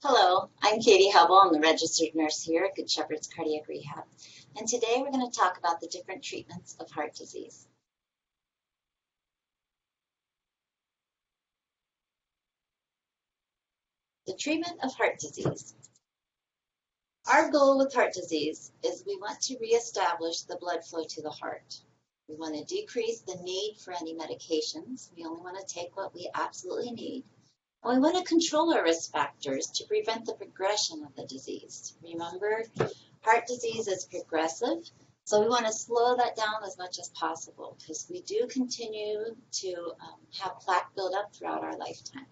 Hello, I'm Katie Hubble. I'm the registered nurse here at Good Shepherd's Cardiac Rehab. And today we're going to talk about the different treatments of heart disease. The treatment of heart disease. Our goal with heart disease is we want to reestablish the blood flow to the heart. We want to decrease the need for any medications. We only want to take what we absolutely need. And we want to control our risk factors to prevent the progression of the disease. Remember, heart disease is progressive, so we want to slow that down as much as possible because we do continue to have plaque buildup throughout our lifetime.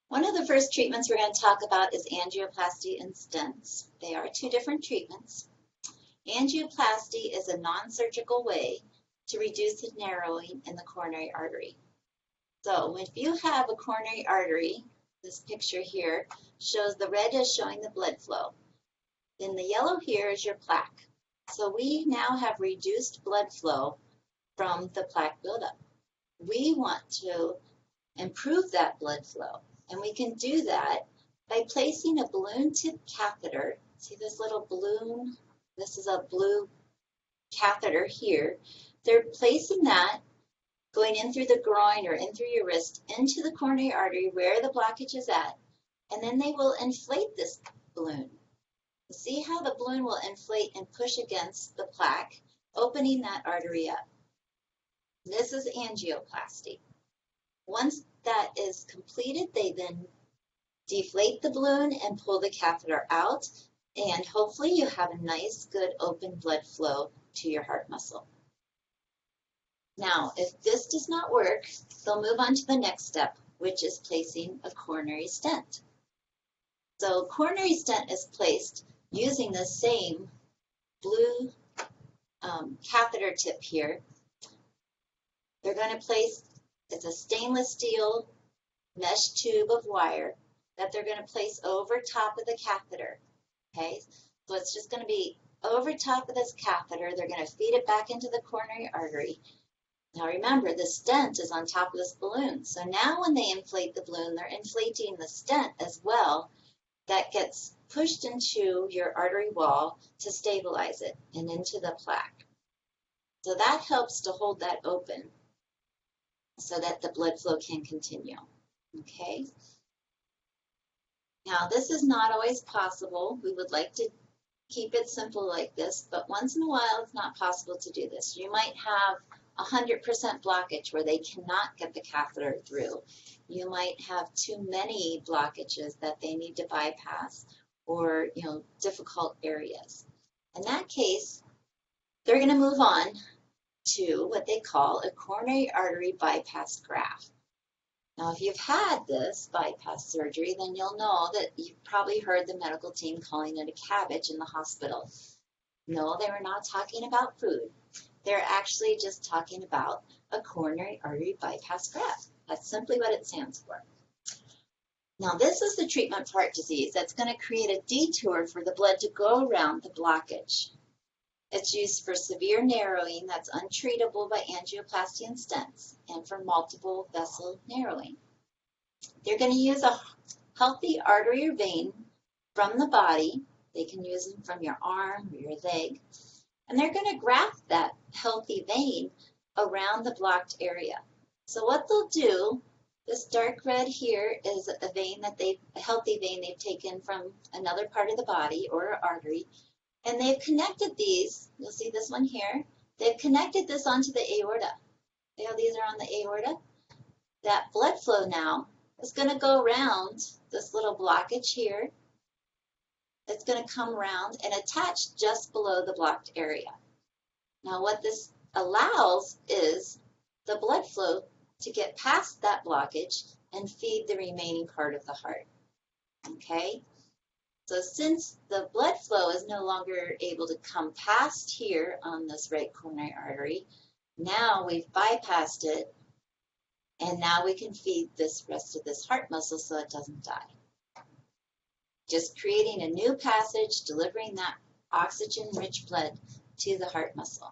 One of the first treatments we're going to talk about is angioplasty and stents. They are two different treatments. Angioplasty is a non-surgical way to reduce the narrowing in the coronary artery. So if you have a coronary artery, this picture here shows the red is showing the blood flow. Then the yellow here is your plaque. So we now have reduced blood flow from the plaque buildup. We want to improve that blood flow, and we can do that by placing a balloon tip catheter. See this little balloon? This is a blue catheter here. They're placing that going in through the groin or in through your wrist into the coronary artery where the blockage is at, and then they will inflate this balloon. See how the balloon will inflate and push against the plaque, opening that artery up. This is angioplasty. Once that is completed, they then deflate the balloon and pull the catheter out, and hopefully you have a nice, good open blood flow to your heart muscle. Now, if this does not work, they'll move on to the next step, which is placing a coronary stent. So coronary stent is placed using the same blue catheter tip here. They're going to place, it's a stainless steel mesh tube of wire that they're going to place over top of the catheter. Okay, so it's just going to be over top of this catheter. They're going to feed it back into the coronary artery. Now remember, the stent is on top of this balloon. So now when they inflate the balloon, they're inflating the stent as well. That gets pushed into your artery wall to stabilize it and into the plaque. So that helps to hold that open so that the blood flow can continue. Okay. Now this is not always possible. We would like to keep it simple like this, but once in a while it's not possible to do this. You might have 100% blockage where they cannot get the catheter through. You might have too many blockages that they need to bypass, or difficult areas. In that case, they're going to move on to what they call a coronary artery bypass graft. Now, if you've had this bypass surgery, then you'll know that you've probably heard the medical team calling it a CABG in the hospital. No, they were not talking about food. They're actually just talking about a coronary artery bypass graft. That's simply what it stands for. Now, this is the treatment for heart disease that's going to create a detour for the blood to go around the blockage. It's used for severe narrowing that's untreatable by angioplasty and stents, and for multiple vessel narrowing. They're going to use a healthy artery or vein from the body. They can use them from your arm or your leg. And they're going to graft that healthy vein around the blocked area. So what they'll do, this dark red here is a vein that a healthy vein they've taken from another part of the body or an artery, and they've connected these. You'll see this one here. They've connected this onto the aorta. See how these are on the aorta? That blood flow now is going to go around this little blockage here. It's going to come around and attach just below the blocked area. Now what this allows is the blood flow to get past that blockage and feed the remaining part of the heart. Okay? So since the blood flow is no longer able to come past here on this right coronary artery, now we've bypassed it, and now we can feed this rest of this heart muscle so it doesn't die. Just creating a new passage, delivering that oxygen-rich blood to the heart muscle.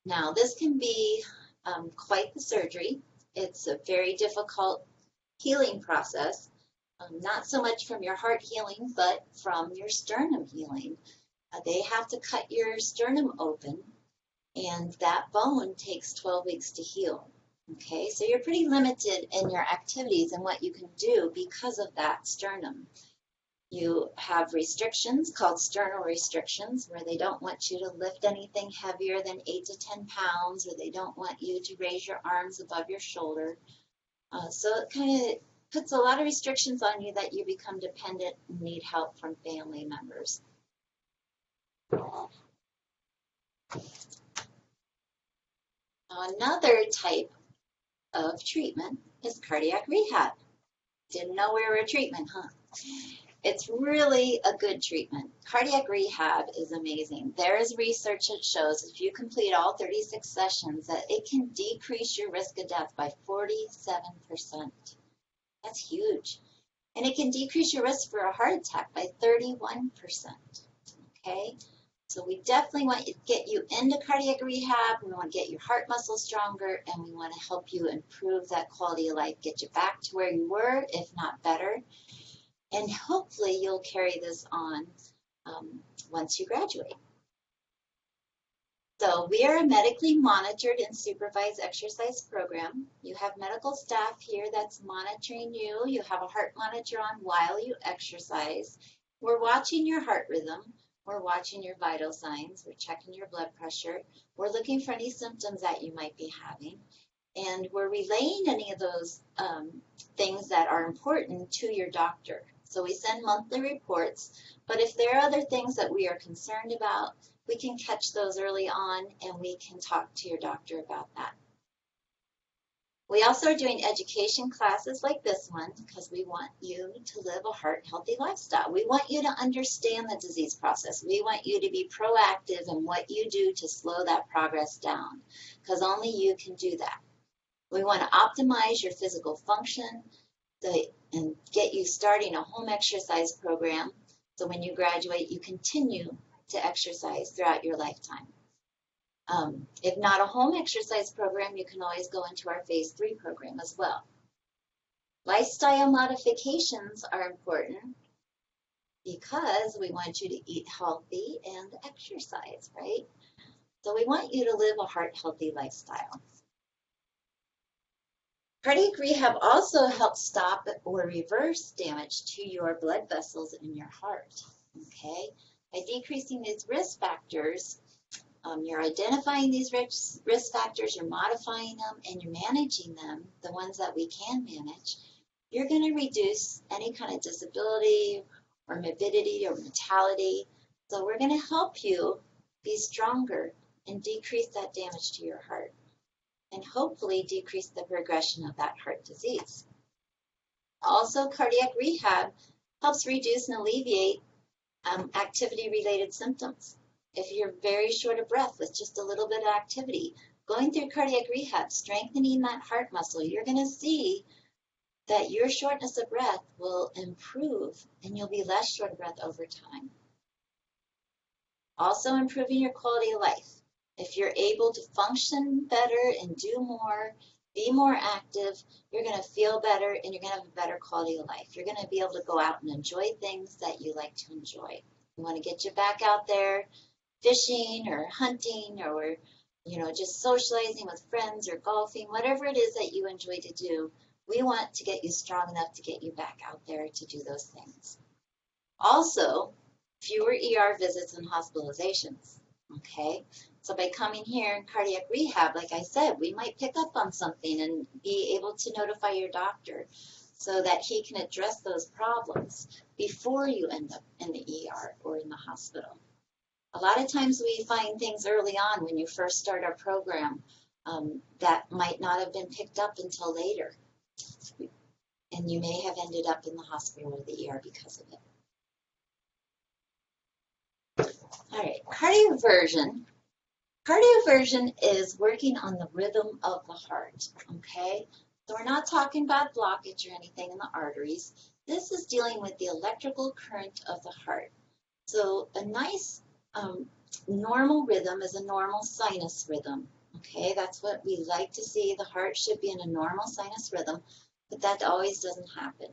Now, this can be quite the surgery. It's a very difficult healing process, not so much from your heart healing, but from your sternum healing. They have to cut your sternum open, and that bone takes 12 weeks to heal. Okay, so you're pretty limited in your activities and what you can do because of that sternum. You have restrictions called sternal restrictions, where they don't want you to lift anything heavier than 8 to 10 pounds, or they don't want you to raise your arms above your shoulder. So it kind of puts a lot of restrictions on you that you become dependent and need help from family members. Another type of treatment is cardiac rehab. Didn't know we were a treatment, huh? It's really a good treatment. Cardiac rehab is amazing. There is research that shows if you complete all 36 sessions that it can decrease your risk of death by 47%. That's huge. And it can decrease your risk for a heart attack by 31%. Okay? So we definitely want to get you into cardiac rehab. We want to get your heart muscle stronger, and we want to help you improve that quality of life, get you back to where you were, if not better. And hopefully you'll carry this on once you graduate. So we are a medically monitored and supervised exercise program. You have medical staff here that's monitoring you. You have a heart monitor on while you exercise. We're watching your heart rhythm. We're watching your vital signs. We're checking your blood pressure. We're looking for any symptoms that you might be having. And we're relaying any of those things that are important to your doctor. So we send monthly reports, but if there are other things that we are concerned about, we can catch those early on and we can talk to your doctor about that. We also are doing education classes like this one because we want you to live a heart-healthy lifestyle. We want you to understand the disease process. We want you to be proactive in what you do to slow that progress down because only you can do that. We want to optimize your physical function and get you starting a home exercise program so when you graduate you continue to exercise throughout your lifetime. If not a home exercise program, you can always go into our phase 3 program as well. Lifestyle modifications are important because we want you to eat healthy and exercise, right? So we want you to live a heart-healthy lifestyle. Cardiac rehab also helps stop or reverse damage to your blood vessels in your heart, okay? By decreasing these risk factors, you're identifying these risk factors, you're modifying them, and you're managing them, the ones that we can manage. You're going to reduce any kind of disability or morbidity or mortality. So we're going to help you be stronger and decrease that damage to your heart and hopefully decrease the progression of that heart disease. Also, cardiac rehab helps reduce and alleviate activity-related symptoms. If you're very short of breath with just a little bit of activity, going through cardiac rehab, strengthening that heart muscle, you're going to see that your shortness of breath will improve and you'll be less short of breath over time. Also improving your quality of life. If you're able to function better and do more, be more active, you're going to feel better and you're going to have a better quality of life. You're going to be able to go out and enjoy things that you like to enjoy. We want to get you back out there fishing or hunting or, just socializing with friends or golfing, whatever it is that you enjoy to do. We want to get you strong enough to get you back out there to do those things. Also, fewer ER visits and hospitalizations, okay? So by coming here in cardiac rehab, like I said, we might pick up on something and be able to notify your doctor so that he can address those problems before you end up in the ER or in the hospital. A lot of times we find things early on when you first start our program that might not have been picked up until later. And you may have ended up in the hospital or the ER because of it. All right, cardioversion. Cardioversion is working on the rhythm of the heart, okay? So we're not talking about blockage or anything in the arteries. This is dealing with the electrical current of the heart. So a nice normal rhythm is a normal sinus rhythm, okay? That's what we like to see. The heart should be in a normal sinus rhythm. but that always doesn't happen.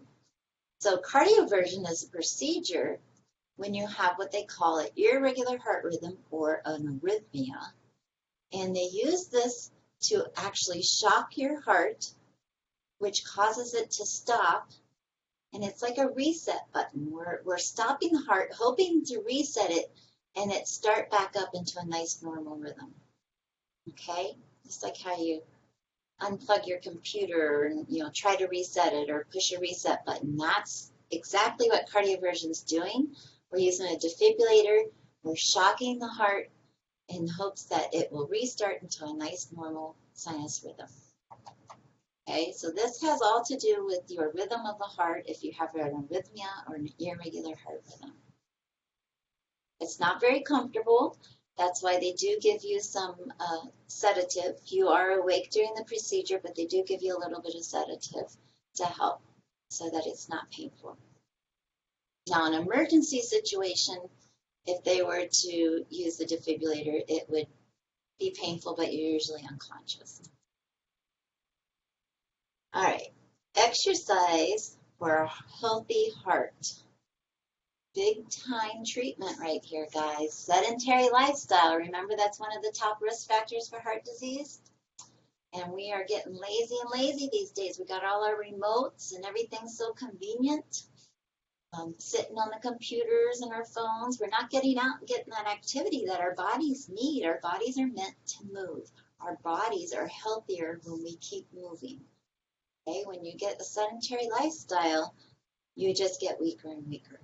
So cardioversion is a procedure when you have what they call an irregular heart rhythm or an arrhythmia, and they use this to actually shock your heart, which causes it to stop, and it's like a reset button. We're stopping the heart, hoping to reset it, and it start back up into a nice normal rhythm. Okay? Just like how you unplug your computer and try to reset it or push a reset button. That's exactly what cardioversion is doing. We're using a defibrillator. We're shocking the heart in hopes that it will restart into a nice normal sinus rhythm. Okay, so this has all to do with your rhythm of the heart if you have an arrhythmia or an irregular heart rhythm. It's not very comfortable. That's why they do give you some sedative. You are awake during the procedure, but they do give you a little bit of sedative to help so that it's not painful. Now, in an emergency situation, if they were to use the defibrillator, it would be painful, but you're usually unconscious. All right, exercise for a healthy heart. Big time treatment right here, guys. Sedentary lifestyle. Remember, that's one of the top risk factors for heart disease. And we are getting lazy and lazy these days. We got all our remotes and everything's so convenient. Sitting on the computers and our phones. We're not getting out and getting that activity that our bodies need. Our bodies are meant to move. Our bodies are healthier when we keep moving. Okay? When you get a sedentary lifestyle, you just get weaker and weaker.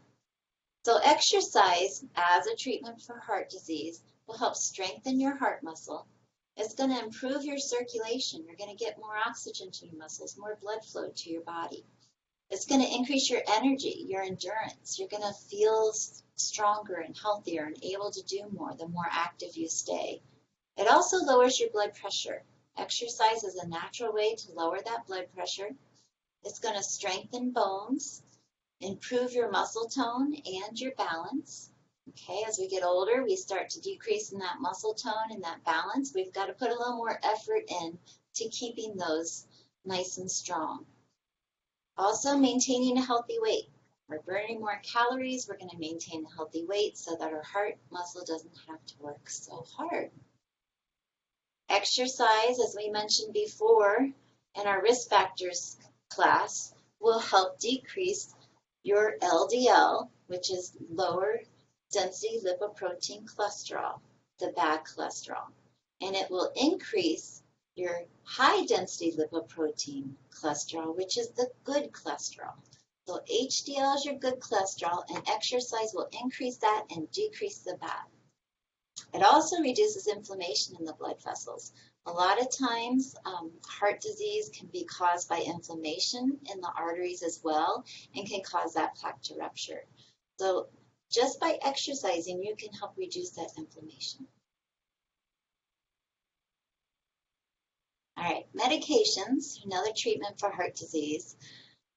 So exercise as a treatment for heart disease will help strengthen your heart muscle. It's going to improve your circulation. You're going to get more oxygen to your muscles, more blood flow to your body. It's going to increase your energy, your endurance. You're going to feel stronger and healthier and able to do more the more active you stay. It also lowers your blood pressure. Exercise is a natural way to lower that blood pressure. It's going to strengthen bones, improve your muscle tone and your balance. Okay, as we get older, we start to decrease in that muscle tone and that balance. We've got to put a little more effort in to keeping those nice and strong. Also, maintaining a healthy weight. We're burning more calories. We're going to maintain a healthy weight so that our heart muscle doesn't have to work so hard. Exercise, as we mentioned before in our risk factors class, will help decrease your LDL, which is lower density lipoprotein cholesterol, the bad cholesterol. And it will increase your high density lipoprotein cholesterol, which is the good cholesterol. So HDL is your good cholesterol, and exercise will increase that and decrease the bad. It also reduces inflammation in the blood vessels. A lot of times, heart disease can be caused by inflammation in the arteries as well, and can cause that plaque to rupture. So just by exercising, you can help reduce that inflammation. All right, medications, another treatment for heart disease.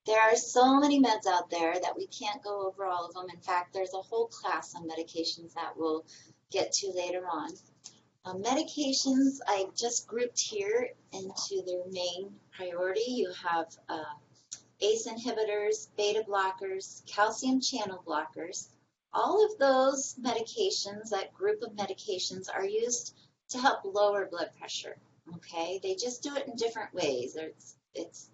There are so many meds out there that we can't go over all of them. In fact, there's a whole class on medications that we'll get to later on. Medications I just grouped here into their main priority. You have ACE inhibitors, beta blockers, calcium channel blockers. All of those medications, that group of medications, are used to help lower blood pressure. Okay, they just do it in different ways. It's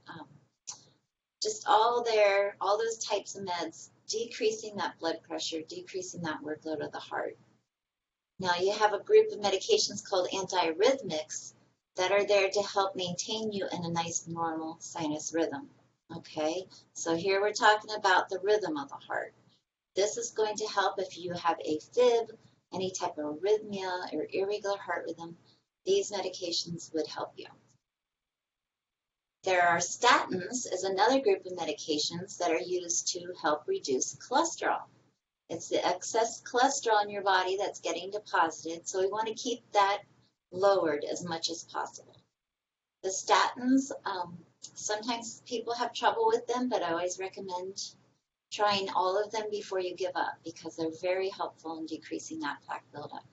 just all those types of meds, decreasing that blood pressure, decreasing that workload of the heart. Now you have a group of medications called antiarrhythmics that are there to help maintain you in a nice normal sinus rhythm. Okay, so here we're talking about the rhythm of the heart. This is going to help if you have AFib, any type of arrhythmia or irregular heart rhythm. These medications would help you. There are statins as another group of medications that are used to help reduce cholesterol. It's the excess cholesterol in your body that's getting deposited, so we want to keep that lowered as much as possible. The statins, sometimes people have trouble with them, but I always recommend trying all of them before you give up because they're very helpful in decreasing that plaque buildup.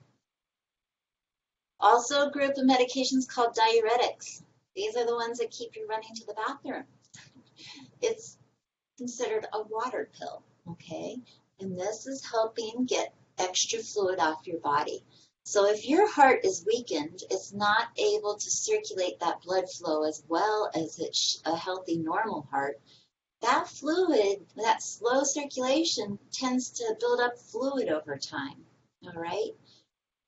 Also, a group of medications called diuretics. These are the ones that keep you running to the bathroom. it's considered a water pill, okay? And this is helping get extra fluid off your body. So if your heart is weakened, it's not able to circulate that blood flow as well as a healthy normal heart. That fluid, that slow circulation tends to build up fluid over time, all right?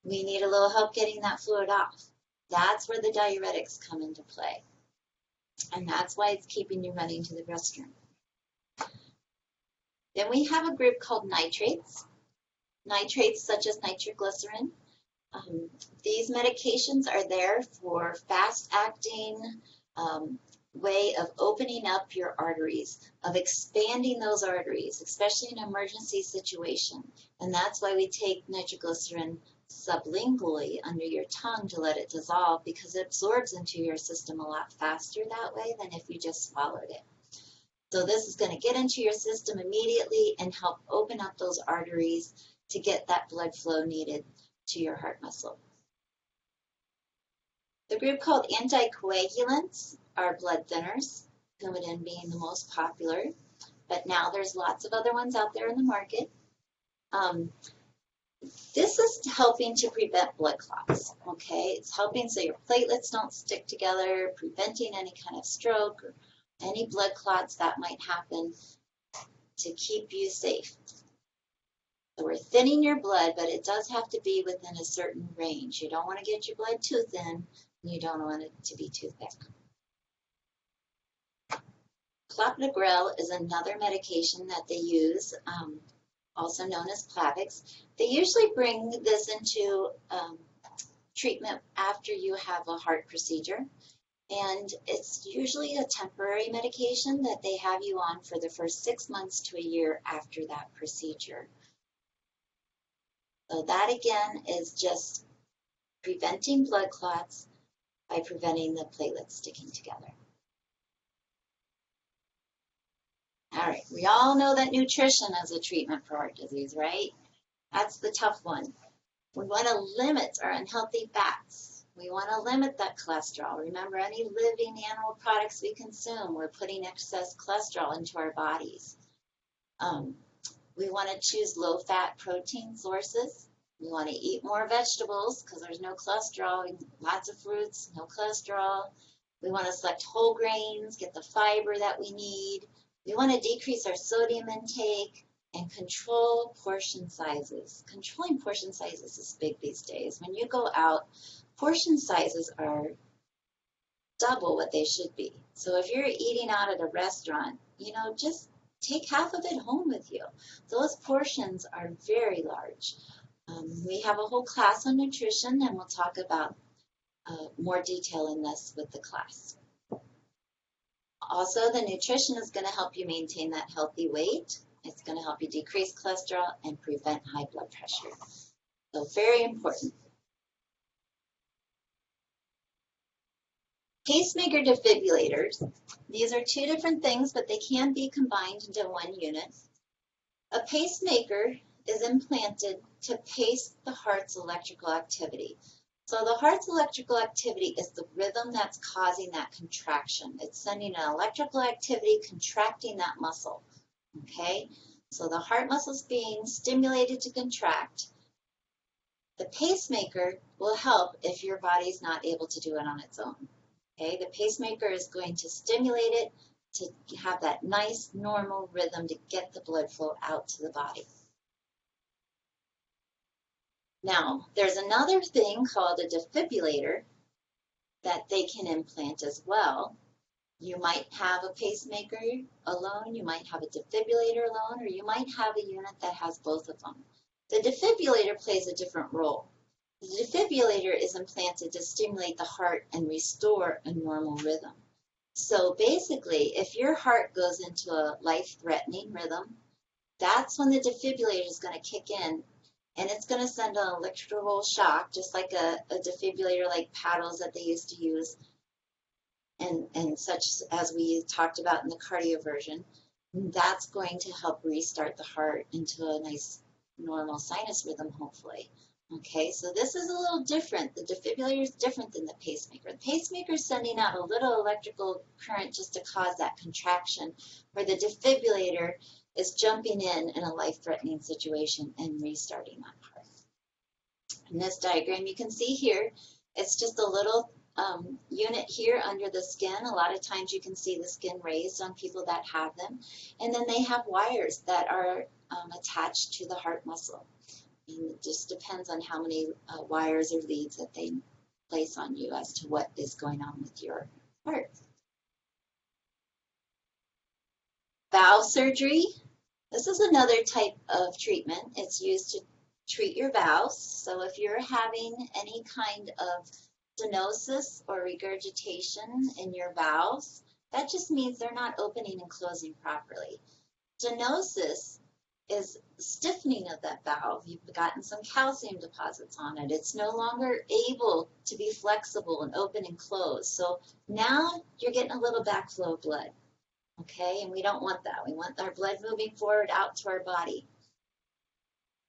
We need a little help getting that fluid off. That's where the diuretics come into play. And that's why it's keeping you running to the restroom. Then we have a group called nitrates. Nitrates such as nitroglycerin. These medications are there for fast-acting way of opening up your arteries, of expanding those arteries, especially in an emergency situation. And that's why we take nitroglycerin sublingually under your tongue to let it dissolve, because it absorbs into your system a lot faster that way than if you just swallowed it. So this is going to get into your system immediately and help open up those arteries to get that blood flow needed to your heart muscle. The group called anticoagulants are blood thinners, Coumadin being the most popular, but now there's lots of other ones out there in the market. This is helping to prevent blood clots, okay? It's helping so your platelets don't stick together, preventing any kind of stroke or any blood clots that might happen, to keep you safe. So we're thinning your blood, but it does have to be within a certain range. You don't want to get your blood too thin, and you don't want it to be too thick. Clopidogrel is another medication that they use, also known as Plavix. They usually bring this into treatment after you have a heart procedure, and it's usually a temporary medication that they have you on for the first 6 months to a year after that procedure. So that again is just preventing blood clots by preventing the platelets sticking together. All right, we all know that nutrition is a treatment for heart disease, right? That's the tough one. We want to limit our unhealthy fats. We want to limit that cholesterol. Remember, any living animal products we consume, we're putting excess cholesterol into our bodies. We want to choose low-fat protein sources. We want to eat more vegetables because there's no cholesterol, lots of fruits, no cholesterol. We want to select whole grains, get the fiber that we need. We want to decrease our sodium intake and control portion sizes. Controlling portion sizes is big these days. When you go out, portion sizes are double what they should be. So if you're eating out at a restaurant, you know, just take half of it home with you. Those portions are very large. We have a whole class on nutrition, and we'll talk about more detail in this with the class. Also, the nutrition is going to help you maintain that healthy weight. It's going to help you decrease cholesterol and prevent high blood pressure. So very important. Pacemaker defibrillators. These are two different things, but they can be combined into one unit. A pacemaker is implanted to pace the heart's electrical activity. So the heart's electrical activity is the rhythm that's causing that contraction. It's sending an electrical activity contracting that muscle, okay? So the heart muscle is being stimulated to contract. The pacemaker will help if your body's not able to do it on its own, okay? The pacemaker is going to stimulate it to have that nice normal rhythm to get the blood flow out to the body. Now, there's another thing called a defibrillator that they can implant as well. You might have a pacemaker alone, you might have a defibrillator alone, or you might have a unit that has both of them. The defibrillator plays a different role. The defibrillator is implanted to stimulate the heart and restore a normal rhythm. So basically, if your heart goes into a life-threatening rhythm, that's when the defibrillator is going to kick in. And it's going to send an electrical shock, just like a defibrillator, like paddles that they used to use, and such as we talked about in the Cardioversion. That's going to help restart the heart into a nice, normal sinus rhythm, hopefully. Okay, so this is a little different. The defibrillator is different than the pacemaker. The pacemaker is sending out a little electrical current just to cause that contraction, where the defibrillator is jumping in a life-threatening situation and restarting that heart. In this diagram, you can see here, it's just a little unit here under the skin. A lot of times you can see the skin raised on people that have them. And then they have wires that are attached to the heart muscle. And it just depends on how many wires or leads that they place on you as to what is going on with your heart. Valve surgery. This is another type of treatment. It's used to treat your valves. So if you're having any kind of stenosis or regurgitation in your valves, that just means they're not opening and closing properly. Stenosis is stiffening of that valve. You've gotten some calcium deposits on it. It's no longer able to be flexible and open and close. So now you're getting a little backflow of blood, okay? And we don't want that. We want our blood moving forward out to our body.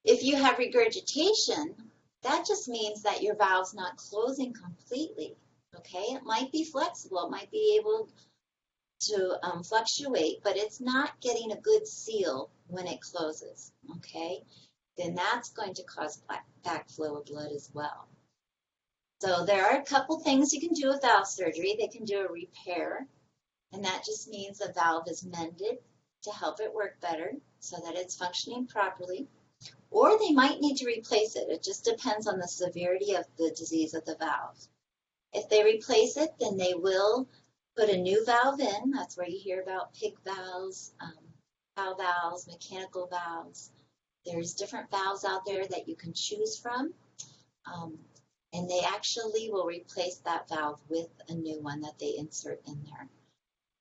If you have regurgitation, that just means that your valve's not closing completely, okay? It might be flexible. It might be able to fluctuate, but it's not getting a good seal when it closes, okay? Then that's going to cause backflow of blood as well. So there are a couple things you can do with valve surgery. They can do a repair, and that just means the valve is mended to help it work better so that it's functioning properly. Or they might need to replace it. It just depends on the severity of the disease of the valve. If they replace it, then they will put a new valve in. That's where you hear about pig valves, cow valves, mechanical valves. There's different valves out there that you can choose from, and they actually will replace that valve with a new one that they insert in there.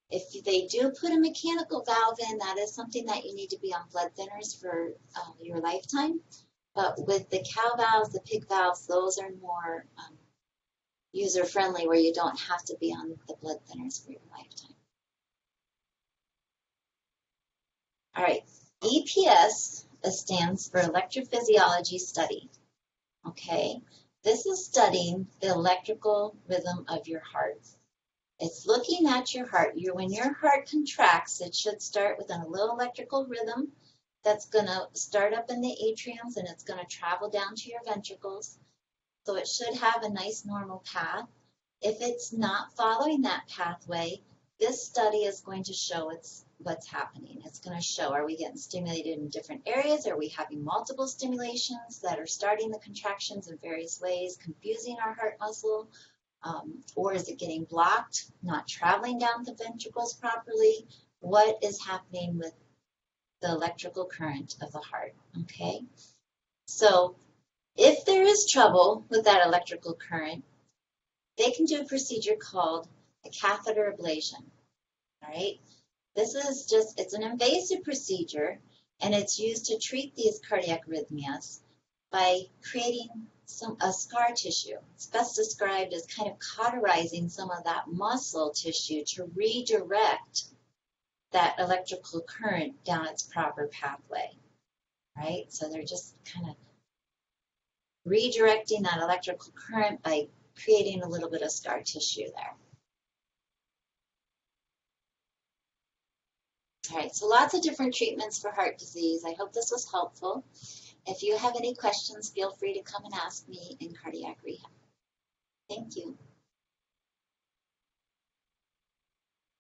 If they do put a mechanical valve in, that is something that you need to be on blood thinners for your lifetime. But with the cow valves, the pig valves, those are more user-friendly, where you don't have to be on the blood thinners for your lifetime. All right, EPS stands for electrophysiology study. Okay, this is studying the electrical rhythm of your heart. It's looking at your heart. When your heart contracts, it should start with a little electrical rhythm that's going to start up in the atriums, and it's going to travel down to your ventricles. So it should have a nice normal path. If it's not following that pathway, this study is going to show what's happening. It's going to show, are we getting stimulated in different areas? Are we having multiple stimulations that are starting the contractions in various ways, confusing our heart muscle? Or is it getting blocked, not traveling down the ventricles properly? What is happening with the electrical current of the heart, okay? So if there is trouble with that electrical current, they can do a procedure called a catheter ablation, all right? This is just, it's an invasive procedure, and it's used to treat these cardiac arrhythmias by creating a scar tissue. It's best described as kind of cauterizing some of that muscle tissue to redirect that electrical current down its proper pathway, right? So they're just kind of redirecting that electrical current by creating a little bit of scar tissue there. All right, so lots of different treatments for heart disease. I hope this was helpful. If you have any questions, feel free to come and ask me in cardiac rehab. Thank you.